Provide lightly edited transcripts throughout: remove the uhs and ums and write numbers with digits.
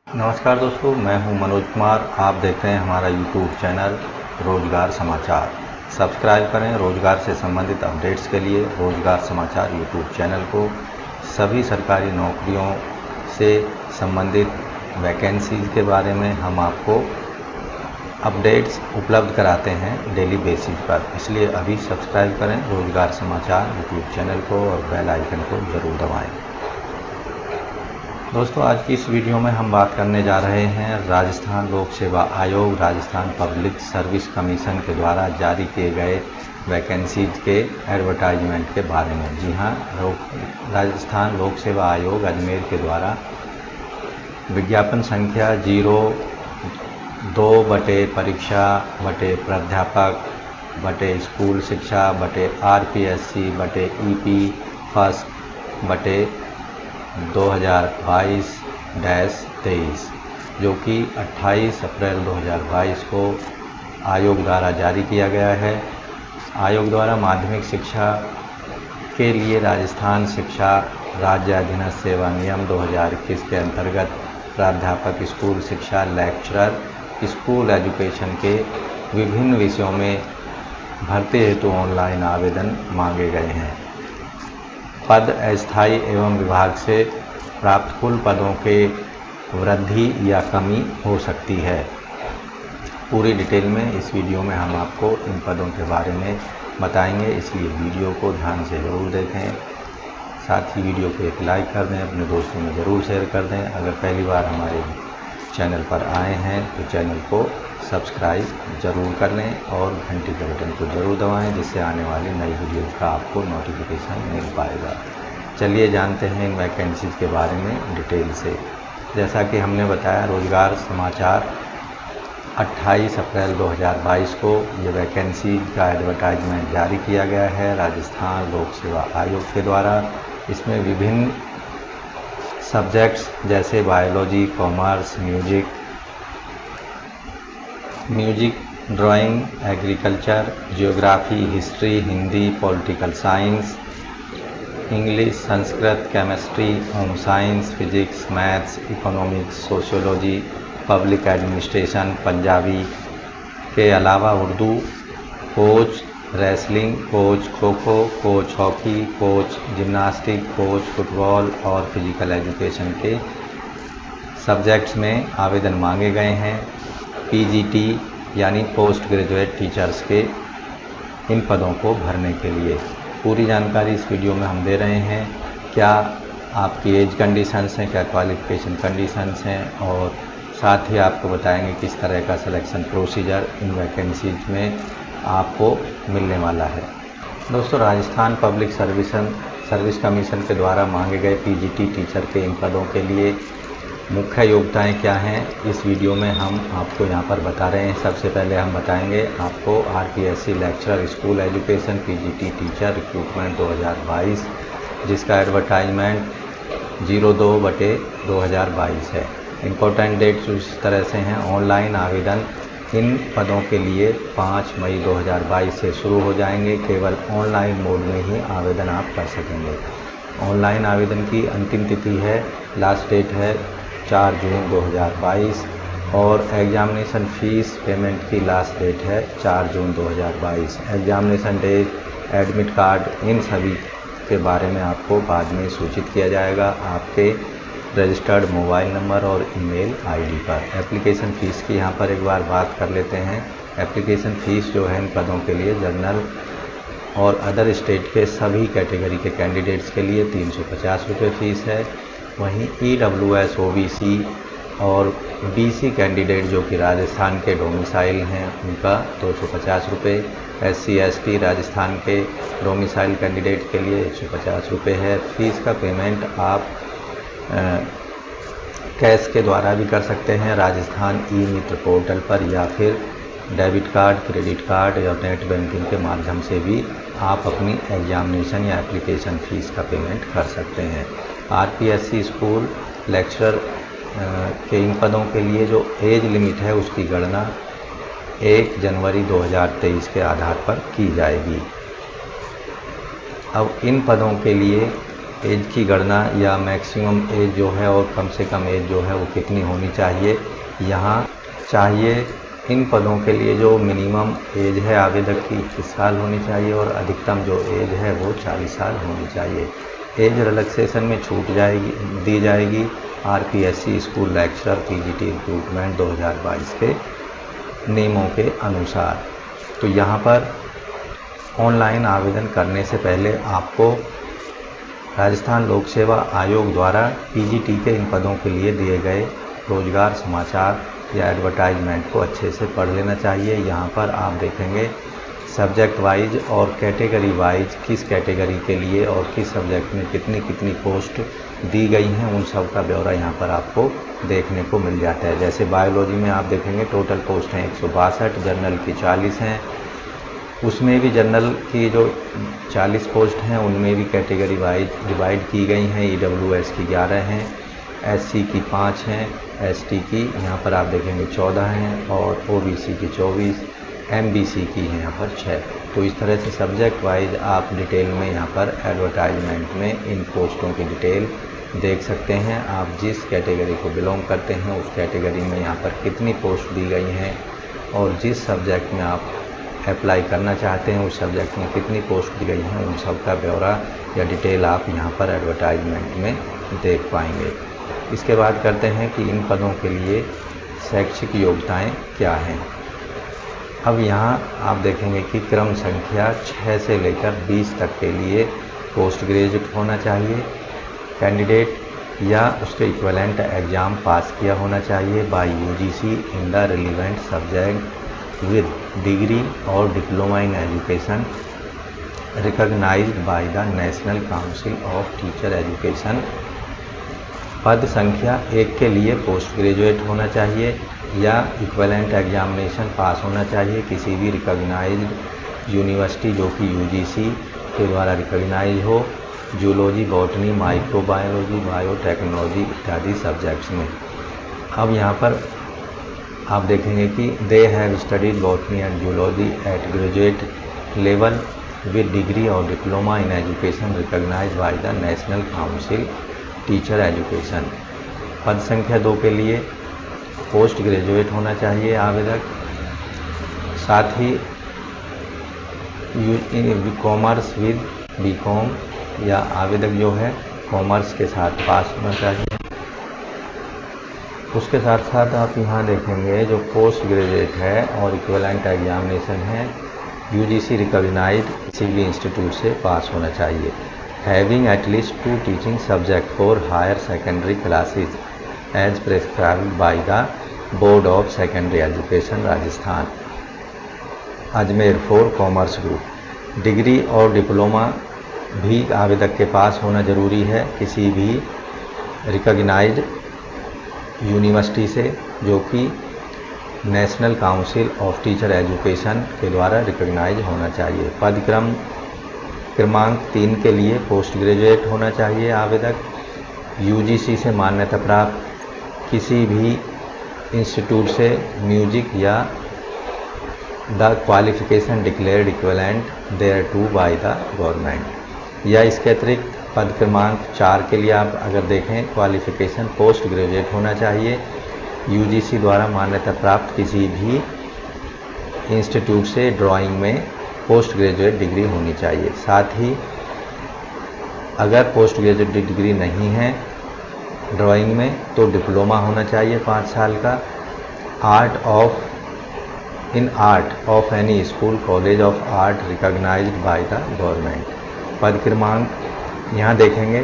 नमस्कार दोस्तों, मैं हूं मनोज कुमार। आप देख रहे हैं हमारा यूट्यूब चैनल रोजगार समाचार। सब्सक्राइब करें रोजगार से संबंधित अपडेट्स के लिए रोजगार समाचार यूट्यूब चैनल को। सभी सरकारी नौकरियों से संबंधित वैकेंसीज़ के बारे में हम आपको अपडेट्स उपलब्ध कराते हैं डेली बेसिस पर, इसलिए अभी सब्सक्राइब करें रोजगार समाचार यूट्यूब चैनल को और बेल आइकन को ज़रूर दबाएँ। दोस्तों, आज की इस वीडियो में हम बात करने जा रहे हैं राजस्थान लोक सेवा आयोग, राजस्थान पब्लिक सर्विस कमीशन के द्वारा जारी किए गए वैकेंसीज के एडवर्टाइजमेंट के बारे में। जी हाँ, राजस्थान लोक सेवा आयोग अजमेर के द्वारा विज्ञापन संख्या 02/परीक्षा/प्राध्यापक/स्कूल शिक्षा/RPSC/EP फर्स्ट 2022-23 जो कि 28 अप्रैल 2022 को आयोग द्वारा जारी किया गया है। आयोग द्वारा माध्यमिक शिक्षा के लिए राजस्थान शिक्षा राज्य अधीनस्थ सेवा नियम 2021 के अंतर्गत प्राध्यापक, स्कूल शिक्षा, लेक्चरर, स्कूल एजुकेशन के विभिन्न विषयों में भर्ती हेतु ऑनलाइन आवेदन मांगे गए हैं। पद अस्थायी एवं विभाग से प्राप्त कुल पदों के वृद्धि या कमी हो सकती है। पूरी डिटेल में इस वीडियो में हम आपको इन पदों के बारे में बताएंगे, इसलिए वीडियो को ध्यान से ज़रूर देखें। साथ ही वीडियो को एक लाइक कर दें, अपने दोस्तों में ज़रूर शेयर कर दें। अगर पहली बार हमारे चैनल पर आए हैं तो चैनल को सब्सक्राइब ज़रूर कर लें और घंटी के बटन को ज़रूर दबाएं, जिससे आने वाली नई वीडियो का आपको नोटिफिकेशन मिल पाएगा। चलिए जानते हैं इन वैकेंसीज के बारे में डिटेल से। जैसा कि हमने बताया, रोजगार समाचार 28 अप्रैल 2022 को ये वैकेंसी का एडवर्टाइजमेंट जारी किया गया है राजस्थान लोक सेवा आयोग के द्वारा। इसमें विभिन्न सब्जेक्ट्स जैसे biology, commerce, music, drawing, agriculture, geography, history, Hindi, political science, English, Sanskrit, chemistry, home science, physics, maths, economics, sociology, public administration, Punjabi के अलावा Urdu, coach wrestling, coach kho-kho, coach hockey, coach gymnastic, coach football और फिजिकल एजुकेशन के subjects में आवेदन मांगे गए हैं। PGT यानी पोस्ट ग्रेजुएट टीचर्स के इन पदों को भरने के लिए पूरी जानकारी इस वीडियो में हम दे रहे हैं। क्या आपकी एज कंडीशंस हैं, क्या क्वालिफिकेशन कंडीशंस हैं, और साथ ही आपको बताएंगे किस तरह का सिलेक्शन प्रोसीजर इन वैकेंसीज में आपको मिलने वाला है। दोस्तों, राजस्थान पब्लिक सर्विस कमीशन के द्वारा मांगे गए PGT टीचर के इन पदों के लिए मुख्य योग्यताएं क्या हैं, इस वीडियो में हम आपको यहां पर बता रहे हैं। सबसे पहले हम बताएंगे आपको RPSC lecturer school education PGT teacher recruitment 2022, जिसका एडवर्टाइजमेंट 02/2022 है। इम्पोर्टेंट डेट्स इस तरह से हैं। ऑनलाइन आवेदन इन पदों के लिए 5 मई 2022 से शुरू हो जाएंगे। केवल ऑनलाइन मोड में ही आवेदन आप कर सकेंगे। ऑनलाइन आवेदन की अंतिम तिथि है, लास्ट डेट है 4 जून 2022 और एग्जामिनेशन फ़ीस पेमेंट की लास्ट डेट है 4 जून 2022। एग्जामिनेशन डेट, एडमिट कार्ड, इन सभी के बारे में आपको बाद में सूचित किया जाएगा आपके रजिस्टर्ड मोबाइल नंबर और ईमेल ID पर। एप्लीकेशन फ़ीस की यहाँ पर एक बार बात कर लेते हैं। एप्लीकेशन फ़ीस जो है इन पदों के लिए जनरल और अदर स्टेट के सभी कैटेगरी के कैंडिडेट्स के लिए 350 रुपये फ़ीस है। वहीं EWS, OBC और BC कैंडिडेट जो कि राजस्थान के डोमिसाइल हैं उनका 250 रुपये। SC ST राजस्थान के डोमिसाइल कैंडिडेट के लिए 150 रुपये है। फ़ीस का पेमेंट आप कैश के द्वारा भी कर सकते हैं राजस्थान ई-मित्र पोर्टल पर, या फिर डेबिट कार्ड, क्रेडिट कार्ड या नेट बैंकिंग के माध्यम से भी आप अपनी एग्जामिनेशन या एप्लीकेशन फ़ीस का पेमेंट कर सकते हैं। RPSC स्कूल लेक्चरर के इन पदों के लिए जो एज लिमिट है उसकी गणना 1 जनवरी 2023 के आधार पर की जाएगी। अब इन पदों के लिए एज की गणना या मैक्सिमम एज जो है और कम से कम एज जो है वो कितनी होनी चाहिए। यहाँ चाहिए इन पदों के लिए जो मिनिमम एज है आवेदक की 21 साल होनी चाहिए और अधिकतम जो एज है वो 40 साल होनी चाहिए। एज रिलैक्सेशन में छूट दी जाएगी RPSC school lecturer PGT recruitment 2022 के नियमों के अनुसार। तो यहाँ पर ऑनलाइन आवेदन करने से पहले आपको राजस्थान लोक सेवा आयोग द्वारा पीजीटी के इन पदों के लिए दिए गए रोजगार समाचार या एडवर्टाइजमेंट को अच्छे से पढ़ लेना चाहिए। यहाँ पर आप देखेंगे सब्जेक्ट वाइज और कैटेगरी वाइज किस कैटेगरी के लिए और किस सब्जेक्ट में कितनी कितनी पोस्ट दी गई हैं, उन सब का ब्यौरा यहाँ पर आपको देखने को मिल जाता है। जैसे बायोलॉजी में आप देखेंगे टोटल पोस्ट हैं 162, जनरल की 40 हैं। उसमें भी जनरल की जो 40 पोस्ट हैं उनमें भी कैटेगरी वाइज डिवाइड की गई हैं। ईडब्ल्यूएस की 11 हैं, एससी की 5 हैं, एसटी की यहाँ पर आप देखेंगे 14 हैं और ओबीसी की 24, एमबीसी की है यहाँ पर 6। तो इस तरह से सब्जेक्ट वाइज आप डिटेल में यहाँ पर एडवर्टाइजमेंट में इन पोस्टों की डिटेल देख सकते हैं। आप जिस कैटेगरी को बिलोंग करते हैं उस कैटेगरी में यहाँ पर कितनी पोस्ट दी गई हैं और जिस सब्जेक्ट में आप अप्लाई करना चाहते हैं उस सब्जेक्ट में कितनी पोस्ट दी गई हैं, उन सब का ब्यौरा या डिटेल आप यहाँ पर एडवर्टाइजमेंट में देख पाएंगे। इसके बाद करते हैं कि इन पदों के लिए शैक्षिक योग्यताएं क्या हैं। अब यहाँ आप देखेंगे कि क्रम संख्या 6 से लेकर 20 तक के लिए पोस्ट ग्रेजुएट होना चाहिए। कैंडिडेट या उसके इक्विवेलेंट एग्ज़ाम पास किया होना चाहिए by UGC in the relevant subject with degree और diploma in education recognised by the National Council of Teacher Education. पद संख्या 1 के लिए पोस्ट ग्रेजुएट होना चाहिए या इक्विवेलेंट एग्जामिनेशन पास होना चाहिए किसी भी रिकॉग्नाइज्ड यूनिवर्सिटी जो कि यूजीसी के द्वारा रिकॉग्नाइज हो, जूलॉजी, बॉटनी, माइक्रोबायोलॉजी, बायोटेक्नोलॉजी इत्यादि सब्जेक्ट्स में। अब यहाँ पर आप देखेंगे कि they have studied botany and zoology at graduate level with degree और diploma in education recognised by the National Council Teacher Education. पद संख्या 2 के लिए पोस्ट ग्रेजुएट होना चाहिए आवेदक, साथ ही कॉमर्स विद बीकॉम या आवेदक जो है कॉमर्स के साथ पास होना चाहिए। उसके साथ साथ आप यहाँ देखेंगे जो पोस्ट ग्रेजुएट है और इक्विवेलेंट एग्जामिनेशन है यूजीसी रिकॉग्नाइज्ड किसी भी इंस्टीट्यूट से पास होना चाहिए। Having at least 2 teaching subject for higher secondary classes as prescribed by the board of secondary education Rajasthan Ajmer for commerce group. Degree और डिप्लोमा भी आवेदक के पास होना जरूरी है किसी भी रिकॉग्नाइज्ड यूनिवर्सिटी से जो कि national Council of Teacher education के द्वारा रिकॉग्नाइज होना चाहिए। पद क्रमांक 3 के लिए पोस्ट ग्रेजुएट होना चाहिए आवेदक, यूजीसी से मान्यता प्राप्त किसी भी इंस्टीट्यूट से म्यूजिक या the qualification declared equivalent thereto by the government. या इसके अतिरिक्त पद क्रमांक 4 के लिए आप अगर देखें क्वालिफिकेशन पोस्ट ग्रेजुएट होना चाहिए, यूजीसी द्वारा मान्यता प्राप्त किसी भी इंस्टीट्यूट से ड्राइंग में पोस्ट ग्रेजुएट डिग्री होनी चाहिए। साथ ही अगर पोस्ट ग्रेजुएट डिग्री नहीं है ड्राइंग में तो डिप्लोमा होना चाहिए 5 साल का art of any school college of art recognised by the government. पद क्रमांक यहाँ देखेंगे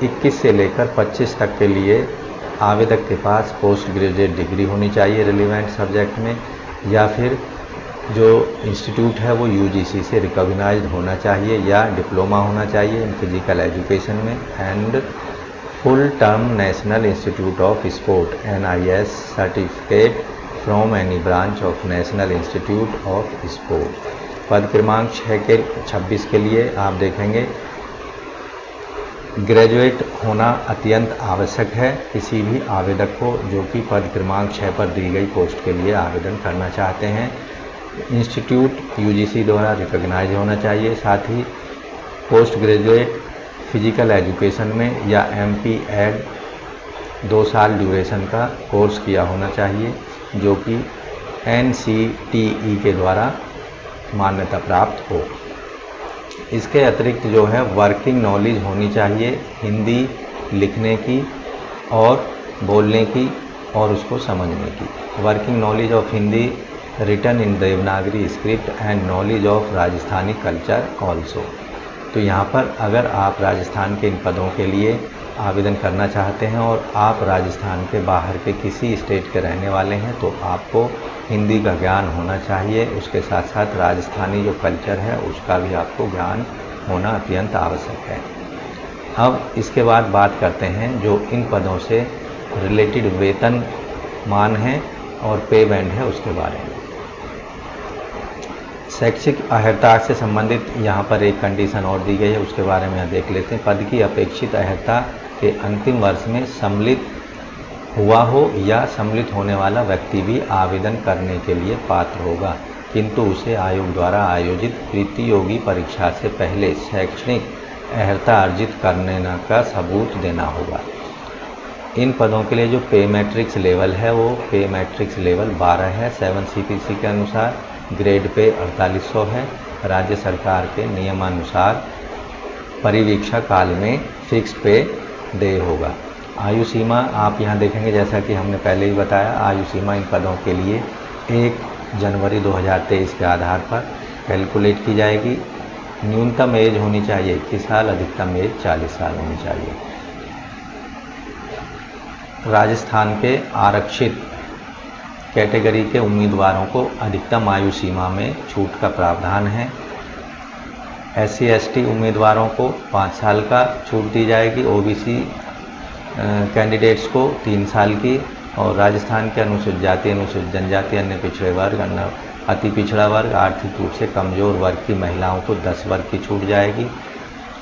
21 से लेकर 25 तक के लिए आवेदक के पास पोस्ट ग्रेजुएट डिग्री होनी चाहिए रिलेवेंट सब्जेक्ट में, या फिर जो इंस्टीट्यूट है वो यूजीसी से रिकॉग्नाइज्ड होना चाहिए या डिप्लोमा होना चाहिए इन फिजिकल एजुकेशन में and full term national institute of sport NIS certificate from any branch of national institute of sport. पद क्रमांक 26 के लिए आप देखेंगे ग्रेजुएट होना अत्यंत आवश्यक है किसी भी आवेदक को जो कि पद क्रमांक 6 पर दी गई पोस्ट के लिए आवेदन करना चाहते हैं। इंस्टीट्यूट यूजीसी द्वारा रिकॉग्नाइज होना चाहिए, साथ ही पोस्ट ग्रेजुएट फिजिकल एजुकेशन में या MP एड 2 साल ड्यूरेशन का कोर्स किया होना चाहिए जो कि NCTE के द्वारा मान्यता प्राप्त हो। इसके अतिरिक्त जो है वर्किंग नॉलेज होनी चाहिए हिंदी लिखने की और बोलने की और उसको समझने की। Working knowledge of Hindi written in Devanagari script and knowledge of Rajasthani culture also. तो यहाँ पर अगर आप राजस्थान के इन पदों के लिए आवेदन करना चाहते हैं और आप राजस्थान के बाहर के किसी स्टेट के रहने वाले हैं तो आपको हिंदी का ज्ञान होना चाहिए। उसके साथ साथ राजस्थानी जो कल्चर है उसका भी आपको ज्ञान होना अत्यंत आवश्यक है। अब इसके बाद बात करते हैं जो इन पदों से रिलेटेड वेतन मान है और पे बैंड है उसके बारे में। शैक्षिक अर्हता से संबंधित यहाँ पर एक कंडीशन और दी गई है, उसके बारे में देख लेते हैं। पद की अपेक्षित अर्हता के अंतिम वर्ष में सम्मिलित हुआ हो या सम्मिलित होने वाला व्यक्ति भी आवेदन करने के लिए पात्र होगा, किंतु उसे आयोग द्वारा आयोजित प्रतियोगी परीक्षा से पहले शैक्षणिक अर्हता अर्जित करने का सबूत देना होगा। इन पदों के लिए जो पे मैट्रिक्स लेवल है वो पे मैट्रिक्स लेवल 12 है। 7 CPC के अनुसार ग्रेड पे 4800 है। राज्य सरकार के नियमानुसार परिवीक्षा काल में फिक्स पे डे होगा। आयु सीमा आप यहाँ देखेंगे, जैसा कि हमने पहले ही बताया, आयु सीमा इन पदों के लिए 1 जनवरी 2023 के आधार पर कैलकुलेट की जाएगी। न्यूनतम एज होनी चाहिए 21 साल, अधिकतम एज 40 साल होनी चाहिए। राजस्थान के आरक्षित कैटेगरी के उम्मीदवारों को अधिकतम आयु सीमा में छूट का प्रावधान है। SC ST उम्मीदवारों को 5 साल का छूट दी जाएगी। OBC कैंडिडेट्स को 3 साल की, और राजस्थान के अनुसूचित जाति, अनुसूचित जनजाति, अन्य पिछड़े वर्ग, अति पिछड़ा वर्ग, आर्थिक रूप से कमज़ोर वर्ग की महिलाओं को 10 वर्ग की छूट जाएगी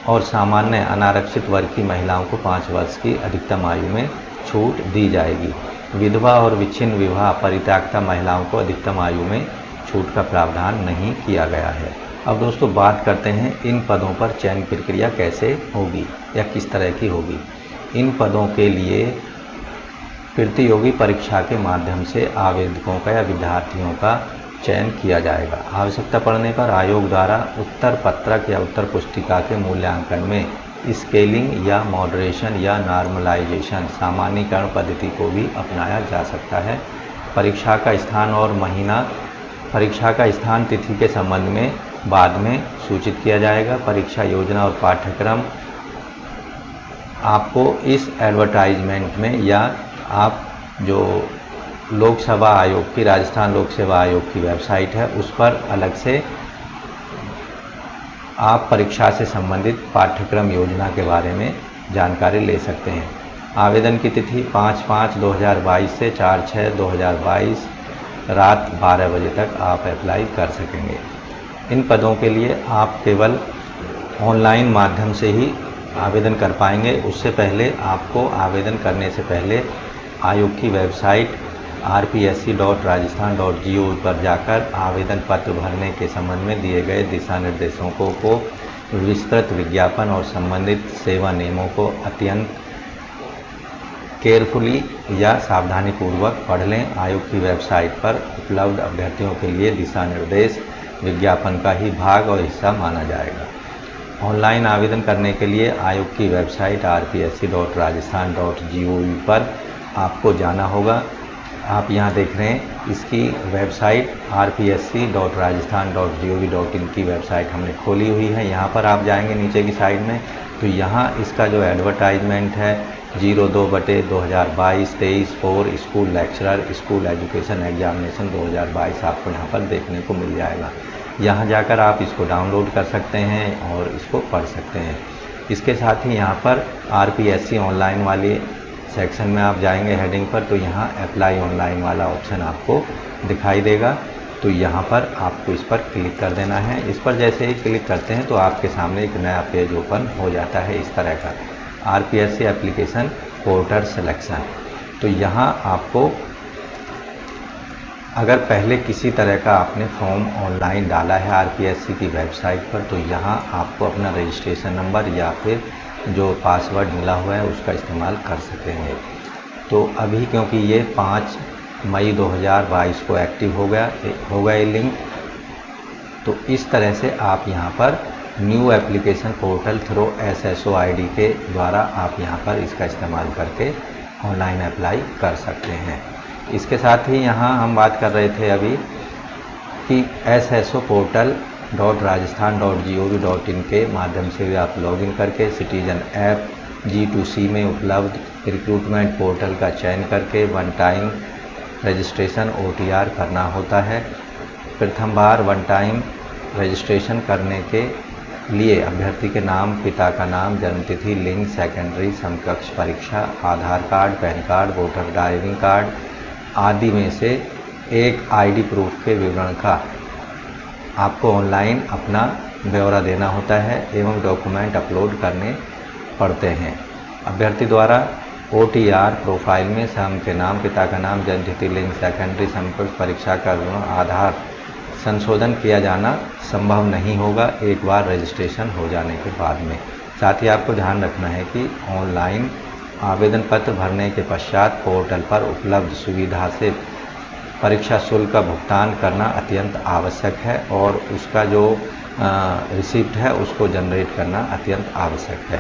और सामान्य अनारक्षित वर्ग की महिलाओं को 5 वर्ष की अधिकतम आयु में छूट दी जाएगी। विधवा और विच्छिन्न विवाह परित्यक्ता महिलाओं को अधिकतम आयु में छूट का प्रावधान नहीं किया गया है। अब दोस्तों बात करते हैं इन पदों पर चयन प्रक्रिया कैसे होगी या किस तरह की होगी। इन पदों के लिए प्रतियोगी परीक्षा के माध्यम से आवेदकों का या विद्यार्थियों का चयन किया जाएगा। आवश्यकता पड़ने पर आयोग द्वारा उत्तर पत्रक या उत्तर पुस्तिका के मूल्यांकन में स्केलिंग या मॉडरेशन या नॉर्मलाइजेशन सामान्यीकरण पद्धति को भी अपनाया जा सकता है। परीक्षा का स्थान और महीना, परीक्षा का स्थान तिथि के संबंध में बाद में सूचित किया जाएगा। परीक्षा योजना और पाठ्यक्रम आपको इस एडवर्टाइजमेंट में, या आप जो लोकसभा आयोग की, राजस्थान लोक सेवा आयोग की वेबसाइट है उस पर अलग से आप परीक्षा से संबंधित पाठ्यक्रम योजना के बारे में जानकारी ले सकते हैं। आवेदन की तिथि 5/5/2022 से 4/6/2022 रात 12 बजे तक आप अप्लाई कर सकेंगे। इन पदों के लिए आप केवल ऑनलाइन माध्यम से ही आवेदन कर पाएंगे। उससे पहले आपको आवेदन करने से पहले आयोग की वेबसाइट rpsc.rajasthan.gov पर जाकर आवेदन पत्र भरने के संबंध में दिए गए दिशा निर्देशों को विस्तृत विज्ञापन और संबंधित सेवा नियमों को अत्यंत केयरफुली या सावधानीपूर्वक पढ़ लें। आयोग की वेबसाइट पर उपलब्ध अभ्यर्थियों के लिए दिशा निर्देश विज्ञापन का ही भाग और हिस्सा माना जाएगा। ऑनलाइन आवेदन करने के लिए आयोग की वेबसाइट rpsc.rajasthan.gov पर आपको जाना होगा। आप यहाँ देख रहे हैं इसकी वेबसाइट rpsc.rajasthan.gov.in की वेबसाइट हमने खोली हुई है। यहाँ पर आप जाएंगे नीचे की साइड में तो यहाँ इसका जो एडवर्टाइजमेंट है 02/2022-23 for school lecturer school education examination 2022 आपको यहाँ पर देखने को मिल जाएगा। यहाँ जाकर आप इसको डाउनलोड कर सकते हैं और इसको पढ़ सकते हैं। इसके साथ ही यहाँ पर RPSC ऑनलाइन वाली सेक्शन में आप जाएंगे हेडिंग पर तो यहाँ अप्लाई ऑनलाइन वाला ऑप्शन आपको दिखाई देगा। तो यहाँ पर आपको इस पर क्लिक कर देना है। इस पर जैसे ही क्लिक करते हैं तो आपके सामने एक नया पेज ओपन हो जाता है इस तरह का, RPSC एप्लीकेशन पोर्टल सिलेक्शन। तो यहाँ आपको अगर पहले किसी तरह का आपने फॉर्म ऑनलाइन डाला है RPSC की वेबसाइट पर तो यहाँ आपको अपना रजिस्ट्रेशन नंबर या फिर जो पासवर्ड मिला हुआ है उसका इस्तेमाल कर सकेंगे। तो अभी क्योंकि ये 5 मई 2022 को एक्टिव होगा ये लिंक, तो इस तरह से आप यहाँ पर new application portal through SSO ID के द्वारा आप यहाँ पर इसका इस्तेमाल करके ऑनलाइन अप्लाई कर सकते हैं। इसके साथ ही यहाँ हम बात कर रहे थे अभी कि SSO portal.rajasthan.gov.in के माध्यम से भी आप लॉगिन करके सिटीजन ऐप G2C में उपलब्ध रिक्रूटमेंट पोर्टल का चयन करके वन टाइम रजिस्ट्रेशन OTR करना होता है। प्रथम बार वन टाइम रजिस्ट्रेशन करने के लिए अभ्यर्थी के नाम, पिता का नाम, जन्मतिथि, लिंग, सेकेंडरी समकक्ष परीक्षा, Aadhaar card, PAN card, voter driving card आदि में से एक ID प्रूफ के विवरण का आपको ऑनलाइन अपना ब्यौरा देना होता है एवं डॉक्यूमेंट अपलोड करने पड़ते हैं। अभ्यर्थी द्वारा OTR प्रोफाइल में स्वयं के नाम, पिता का नाम, जन्मतिथि, लिंग, सेकेंडरी समकक्ष परीक्षा का विवरण, आधार संशोधन किया जाना संभव नहीं होगा एक बार रजिस्ट्रेशन हो जाने के बाद में। साथ ही आपको ध्यान रखना है कि ऑनलाइन आवेदन पत्र भरने के पश्चात पोर्टल पर उपलब्ध सुविधा से परीक्षा शुल्क का भुगतान करना अत्यंत आवश्यक है और उसका जो रिसिप्ट है उसको जनरेट करना अत्यंत आवश्यक है।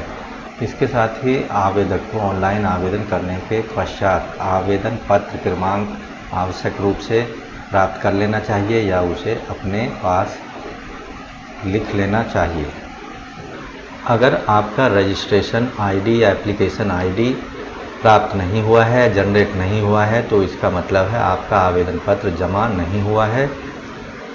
इसके साथ ही आवेदक को ऑनलाइन आवेदन करने के पश्चात आवेदन पत्र क्रमांक आवश्यक रूप से प्राप्त कर लेना चाहिए या उसे अपने पास लिख लेना चाहिए। अगर आपका रजिस्ट्रेशन ID या एप्लीकेशन ID प्राप्त नहीं हुआ है, जनरेट नहीं हुआ है, तो इसका मतलब है आपका आवेदन पत्र जमा नहीं हुआ है।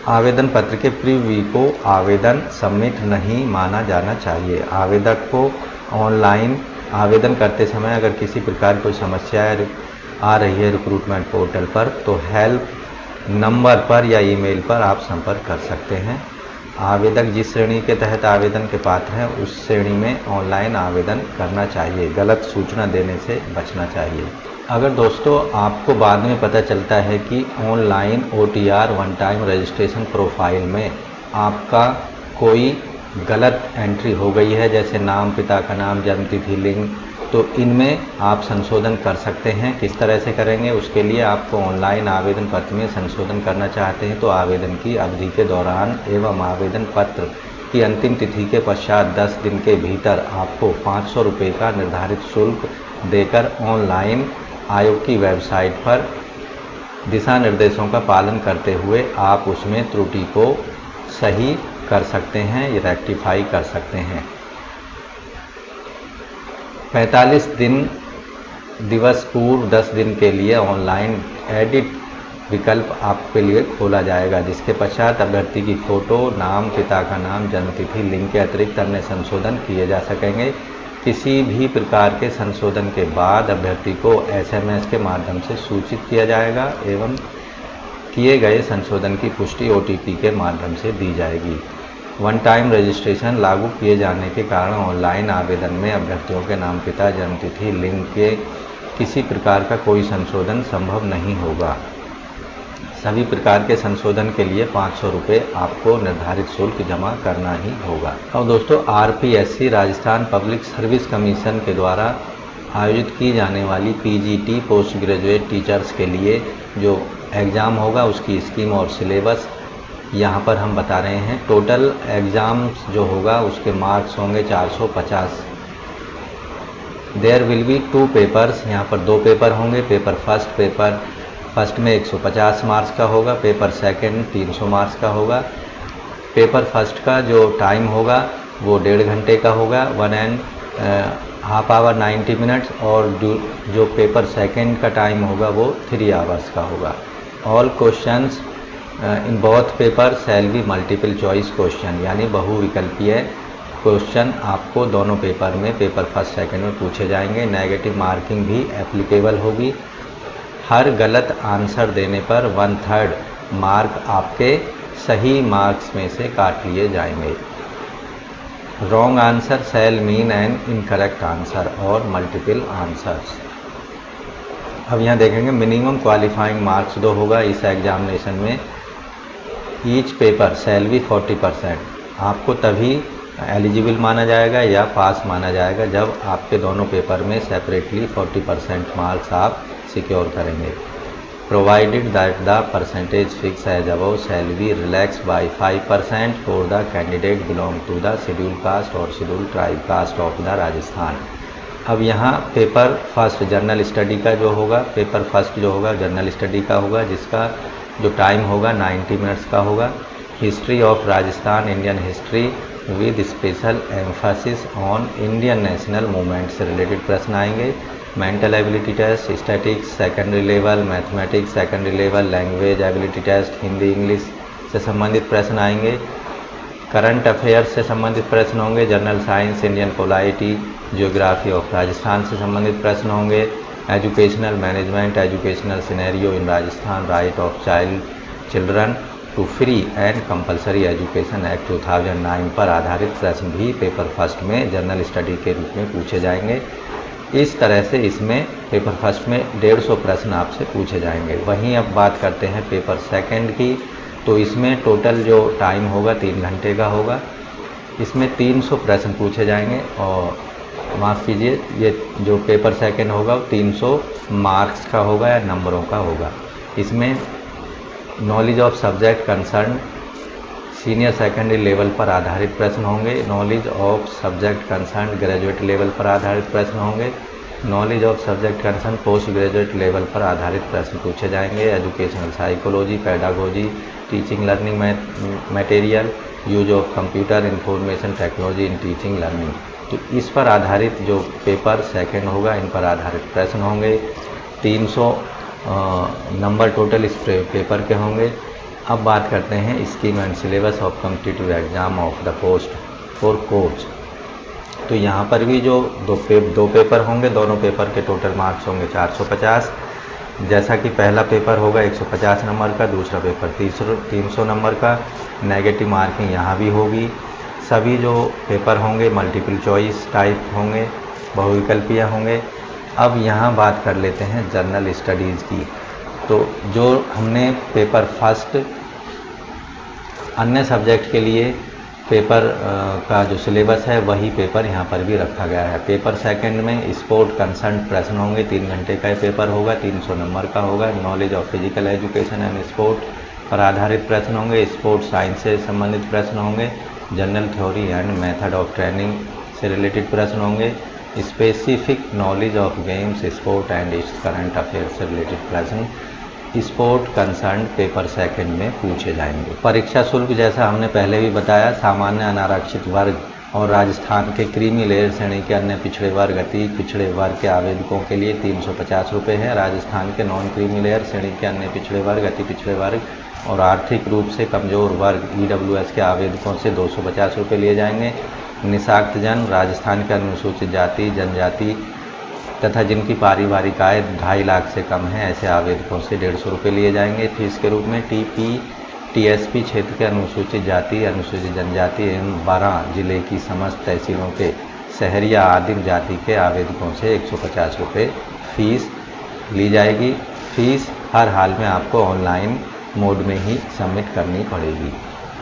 आवेदन पत्र के प्रीव्यू को आवेदन सबमिट नहीं माना जाना चाहिए। आवेदक को ऑनलाइन आवेदन करते समय अगर किसी प्रकार कोई समस्या आ रही है रिक्रूटमेंट पोर्टल पर तो हेल्प नंबर पर या ईमेल पर आप संपर्क कर सकते हैं। आवेदक जिस श्रेणी के तहत आवेदन के पात्र हैं उस श्रेणी में ऑनलाइन आवेदन करना चाहिए। गलत सूचना देने से बचना चाहिए। अगर दोस्तों आपको बाद में पता चलता है कि online OTR one time registration profile में आपका कोई गलत एंट्री हो गई है, जैसे नाम, पिता का नाम, जन्मतिथि, लिंग, तो इनमें आप संशोधन कर सकते हैं। किस तरह से करेंगे, उसके लिए आपको ऑनलाइन आवेदन पत्र में संशोधन करना चाहते हैं तो आवेदन की अवधि के दौरान एवं आवेदन पत्र की अंतिम तिथि के पश्चात 10 दिन के भीतर आपको 500 रुपये का निर्धारित शुल्क देकर ऑनलाइन आयोग की वेबसाइट पर दिशा निर्देशों का पालन करते हुए आप उसमें त्रुटि को सही कर सकते हैं, रेक्टिफाई कर सकते हैं। 45 दिवस पूर्व 10 दिन के लिए ऑनलाइन एडिट विकल्प आपके लिए खोला जाएगा, जिसके पश्चात अभ्यर्थी की फ़ोटो, नाम, पिता का नाम, जन्मतिथि, लिंग के अतिरिक्त अन्य संशोधन किए जा सकेंगे। किसी भी प्रकार के संशोधन के बाद अभ्यर्थी को SMS के माध्यम से सूचित किया जाएगा एवं किए गए संशोधन की पुष्टि OTP के माध्यम से दी जाएगी। वन टाइम रजिस्ट्रेशन लागू किए जाने के कारण ऑनलाइन आवेदन में अभ्यर्थियों के नाम, पिता, जन्मतिथि, लिंग के किसी प्रकार का कोई संशोधन संभव नहीं होगा। सभी प्रकार के संशोधन के लिए 500 रुपये आपको निर्धारित शुल्क जमा करना ही होगा। और दोस्तों RPSC Rajasthan public service commission के द्वारा आयोजित की जाने वाली PGT पोस्ट ग्रेजुएट टीचर्स के लिए जो एग्ज़ाम होगा उसकी स्कीम और सिलेबस यहाँ पर हम बता रहे हैं। टोटल एग्ज़ाम्स जो होगा उसके मार्क्स होंगे 450। देयर विल बी 2 पेपर्स, यहाँ पर 2 पेपर होंगे। पेपर फर्स्ट में 150 मार्क्स का होगा, पेपर सेकंड 300 मार्क्स का होगा। पेपर फर्स्ट का जो टाइम होगा वो 1.5 घंटे का होगा, 1.5 आवर 90 मिनट्स, और जो पेपर सेकंड का टाइम होगा वो 3 आवर्स का होगा। All questions in both paper shall be multiple choice question, यानी बहुविकल्पीय क्वेश्चन आपको दोनों पेपर में, पेपर फर्स्ट सेकंड में पूछे जाएंगे। नेगेटिव मार्किंग भी एप्लीकेबल होगी। हर गलत आंसर देने पर 1/3 मार्क आपके सही मार्क्स में से काट लिए जाएंगे। Wrong answer shall mean an incorrect answer और मल्टीपल आंसर्स। अब यहाँ देखेंगे मिनिमम क्वालिफाइंग मार्क्स 2 होगा इस एग्जामिनेशन में। Each paper shall be 40%। आपको तभी एलिजिबल माना जाएगा या पास माना जाएगा जब आपके दोनों पेपर में सेपरेटली 40% मार्क्स आप सिक्योर करेंगे। Provided that the percentage fix as above shall be relax by 5% for the candidate belong to the schedule caste और schedule tribe caste of the Rajasthan. अब यहाँ पेपर फर्स्ट जनरल स्टडी का जो होगा, paper first जो होगा general study का होगा, जिसका जो टाइम होगा 90 मिनट्स का होगा। History of Rajasthan, Indian history with special emphasis on Indian national movement से रिलेटेड प्रश्न आएंगे। Mental ability test, statics secondary level, mathematics secondary level, language ability test, Hindi English से संबंधित प्रश्न आएंगे। करंट अफेयर्स से संबंधित प्रश्न होंगे। General science, Indian polity, geography of Rajasthan से संबंधित प्रश्न होंगे। Educational management, educational scenario in Rajasthan, right of children to free and compulsory education act 2009 पर आधारित प्रश्न भी पेपर फर्स्ट में जनरल स्टडी के रूप में पूछे जाएंगे। इस तरह से इसमें पेपर फर्स्ट में 150 प्रश्न आपसे पूछे जाएंगे। वहीं अब बात करते हैं पेपर सेकंड की, तो इसमें टोटल जो टाइम होगा 3 घंटे का होगा। इसमें 300 प्रश्न पूछे जाएंगे और माफ़ कीजिए, ये जो पेपर सेकंड होगा वो 300 मार्क्स का होगा या नंबरों का होगा। इसमें knowledge of subject concern senior secondary level पर आधारित प्रश्न होंगे। Knowledge of subject concern graduate level पर आधारित प्रश्न होंगे। Knowledge of subject concern post graduate level पर आधारित प्रश्न पूछे जाएंगे। Educational psychology, pedagogy, teaching learning material, use of computer information technology in teaching learning, तो इस पर आधारित जो पेपर सेकंड होगा इन पर आधारित प्रश्न होंगे। 300 नंबर टोटल इस पेपर के होंगे। अब बात करते हैं scheme and syllabus of competitive exam of the post for coach. तो यहाँ पर भी जो दो पेपर होंगे, दोनों पेपर के टोटल मार्क्स होंगे 450। जैसा कि पहला पेपर होगा 150 नंबर का, दूसरा पेपर 300 नंबर का। नेगेटिव मार्किंग यहाँ भी होगी। सभी जो पेपर होंगे मल्टीपल चॉइस टाइप होंगे, बहुविकल्पीय होंगे। अब यहाँ बात कर लेते हैं जनरल स्टडीज़ की। तो जो हमने पेपर फर्स्ट अन्य सब्जेक्ट के लिए पेपर का जो सिलेबस है वही पेपर यहाँ पर भी रखा गया है। पेपर सेकंड में स्पोर्ट कंसर्न प्रश्न होंगे, 3 घंटे का पेपर होगा, 300 नंबर का होगा। Knowledge of physical education and sport पर आधारित प्रश्न होंगे। स्पोर्ट साइंस से संबंधित प्रश्न होंगे। General theory and method of training से रिलेटेड प्रश्न होंगे। Specific knowledge of games, sport and its current affairs से रिलेटेड प्रश्न स्पोर्ट कंसर्न पेपर सेकंड में पूछे जाएंगे। परीक्षा शुल्क जैसा हमने पहले भी बताया, सामान्य अनारक्षित वर्ग और राजस्थान के क्रीमी लेयर श्रेणी के अन्य पिछड़े वर्ग, अति पिछड़े वर्ग के आवेदकों के लिए 350 रुपये है। राजस्थान के नॉन क्रीमी लेयर श्रेणी के अन्य पिछड़े वर्ग, अति पिछड़े वर्ग और आर्थिक रूप से कमज़ोर वर्ग EWS के आवेदकों से 250 रुपये लिए जाएंगे। निशाक्त जन, राजस्थान के अनुसूचित जाति जनजाति तथा जिनकी पारिवारिक आय 2.5 लाख से कम है, ऐसे आवेदकों से 150 रुपये लिए जाएंगे फीस के रूप में। TSP क्षेत्र के अनुसूचित जाति, अनुसूचित जनजाति एवं 12 जिले की समस्त तहसीलों के शहरी या आदिम जाति के आवेदकों से 150 रुपये फीस ली जाएगी। फीस हर हाल में आपको ऑनलाइन मोड में ही सबमिट करनी पड़ेगी।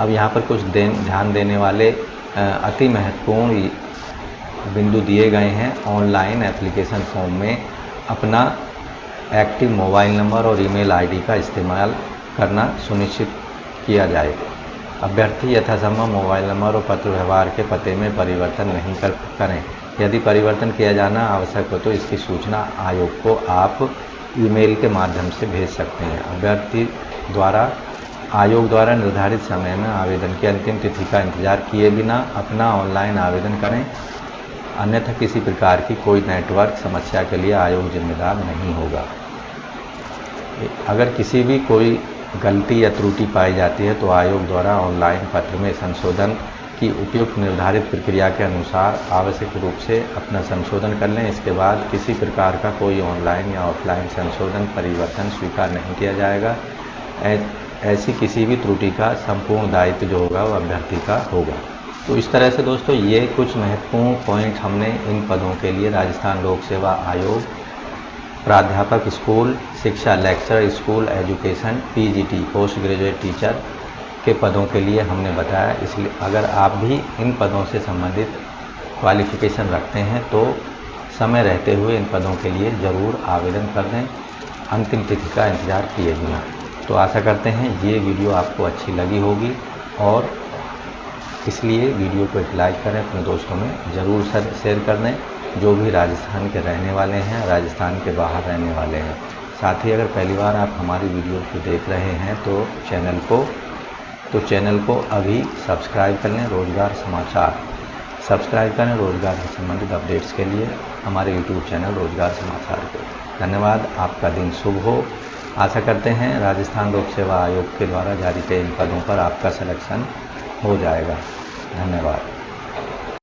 अब यहाँ पर कुछ ध्यान देने वाले अति महत्वपूर्ण बिंदु दिए गए हैं। ऑनलाइन एप्लीकेशन फॉर्म में अपना एक्टिव मोबाइल नंबर और ईमेल आईडी का इस्तेमाल करना सुनिश्चित किया जाए। अभ्यर्थी यथासंभव मोबाइल नंबर और पत्र व्यवहार के पते में परिवर्तन नहीं करें। यदि परिवर्तन किया जाना आवश्यक हो तो इसकी सूचना आयोग को आप ईमेल के माध्यम से भेज सकते हैं। अभ्यर्थी द्वारा आयोग द्वारा निर्धारित समय में आवेदन की अंतिम तिथि का इंतजार किए बिना अपना ऑनलाइन आवेदन करें, अन्यथा किसी प्रकार की कोई नेटवर्क समस्या के लिए आयोग जिम्मेदार नहीं होगा। अगर किसी भी कोई गलती या त्रुटि पाई जाती है तो आयोग द्वारा ऑनलाइन पत्र में संशोधन की उपयुक्त निर्धारित प्रक्रिया के अनुसार आवश्यक रूप से अपना संशोधन कर लें। इसके बाद किसी प्रकार का कोई ऑनलाइन या ऑफलाइन संशोधन परिवर्तन स्वीकार नहीं किया जाएगा। ऐसी किसी भी त्रुटि का संपूर्ण दायित्व जो होगा वो अभ्यर्थी का होगा। तो इस तरह से दोस्तों ये कुछ महत्वपूर्ण पॉइंट हमने इन पदों के लिए राजस्थान लोक सेवा आयोग प्राध्यापक स्कूल शिक्षा lecturer school education PGT post graduate teacher के पदों के लिए हमने बताया। इसलिए अगर आप भी इन पदों से संबंधित क्वालिफ़िकेशन रखते हैं तो समय रहते हुए इन पदों के लिए ज़रूर आवेदन कर दें, अंतिम तिथि का इंतज़ार किए बिना। तो आशा करते हैं ये वीडियो आपको अच्छी लगी होगी, और इसलिए वीडियो को एक लाइक करें, अपने दोस्तों में ज़रूर शेयर कर दें जो भी राजस्थान के रहने वाले हैं, राजस्थान के बाहर रहने वाले हैं। साथ ही अगर पहली बार आप हमारी वीडियो को देख रहे हैं तो चैनल को अभी सब्सक्राइब कर लें। रोज़गार समाचार सब्सक्राइब करें रोज़गार से संबंधित अपडेट्स के लिए हमारे यूट्यूब चैनल रोज़गार समाचार को। धन्यवाद, आपका दिन शुभ हो। आशा करते हैं राजस्थान लोक सेवा आयोग के द्वारा जारी किए इन पदों पर आपका सिलेक्शन हो जाएगा। धन्यवाद।